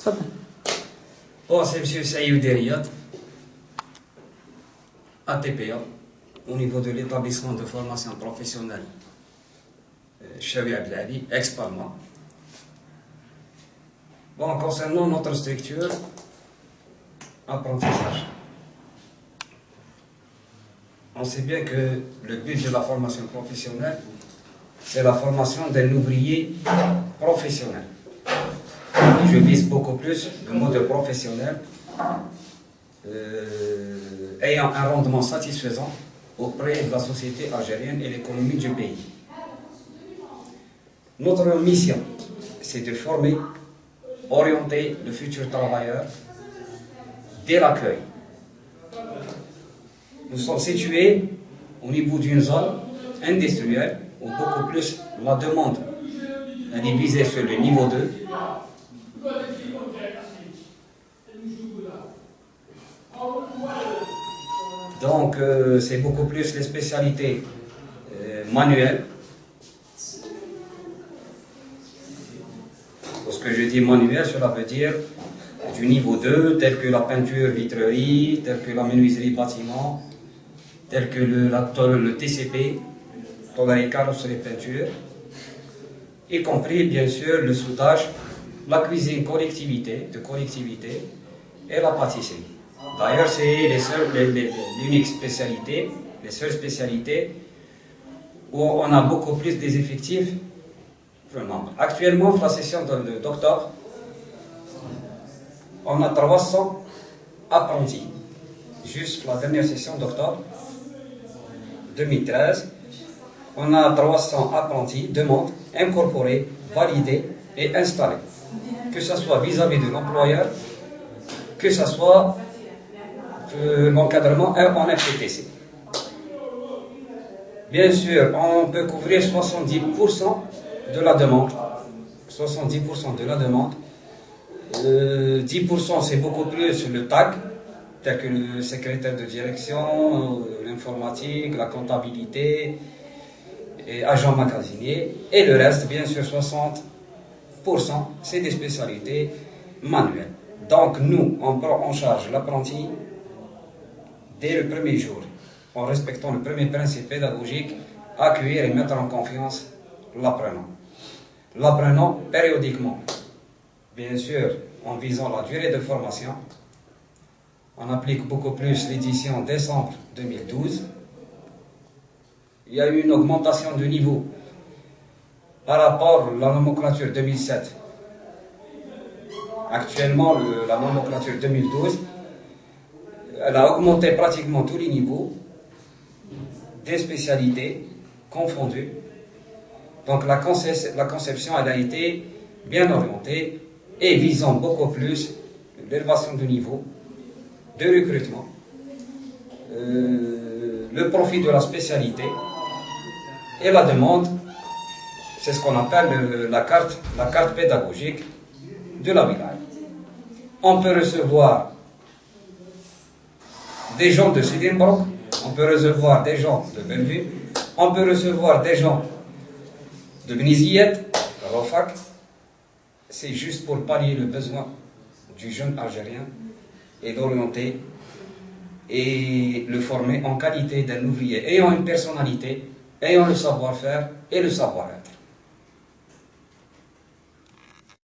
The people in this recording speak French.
تفضل. Bon, c'est M. Saïd Deriyat, ATPA, au niveau de l'établissement de formation professionnelle Chawi Abdelali, ex-Palma. Bon, concernant notre structure, apprentissage. On sait bien que le but de la formation professionnelle, c'est la formation d'un ouvrier professionnel. Je vise beaucoup plus le mode professionnel ayant un rendement satisfaisant auprès de la société algérienne et l'économie du pays. Notre mission, c'est de former, orienter le futur travailleur dès l'accueil. Nous sommes situés au niveau d'une zone industrielle où beaucoup plus la demande elle est visée sur le niveau 2. Donc, c'est beaucoup plus les spécialités manuelles. Lorsque je dis manuel, cela veut dire du niveau 2, tel que la peinture vitrerie, tel que la menuiserie bâtiment, tel que le TCP, tôlerie carrosserie peinture, y compris bien sûr le soudage, la cuisine collectivité et la pâtisserie. D'ailleurs, c'est l'unique spécialité, les seules spécialités où on a beaucoup plus des effectifs. Actuellement, pour la session d'octobre, on a 300 apprentis. Juste la dernière session d'octobre 2013, on a 300 apprentis, demandes incorporées, validées et installées. Que ce soit vis-à-vis de l'employeur, que ce soit l'encadrement en FTTC. Bien sûr, on peut couvrir 70% de la demande. 70% de la demande. 10% c'est beaucoup plus le TAC, tel que le secrétaire de direction, l'informatique, la comptabilité, et agent magasinier. Et le reste, bien sûr, 60%, c'est des spécialités manuelles. Donc nous, on prend en charge l'apprenti dès le premier jour, en respectant le premier principe pédagogique, accueillir et mettre en confiance l'apprenant. L'apprenant périodiquement, bien sûr, en visant la durée de formation. On applique beaucoup plus l'édition décembre 2012. Il y a eu une augmentation de niveau par rapport à la nomenclature 2007. Actuellement, la nomenclature 2012, elle a augmenté pratiquement tous les niveaux, des spécialités confondues. Donc la conception elle a été bien orientée et visant beaucoup plus l'élévation de niveau, de recrutement, le profit de la spécialité et la demande. C'est ce qu'on appelle la carte pédagogique de la wilaya. On peut recevoir des gens de Sidenbrock, on peut recevoir des gens de Bellevue, on peut recevoir des gens de Bniziyet, Rofak. C'est juste pour pallier le besoin du jeune Algérien et l'orienter et le former en qualité d'un ouvrier ayant une personnalité, ayant le savoir-faire et le savoir-être.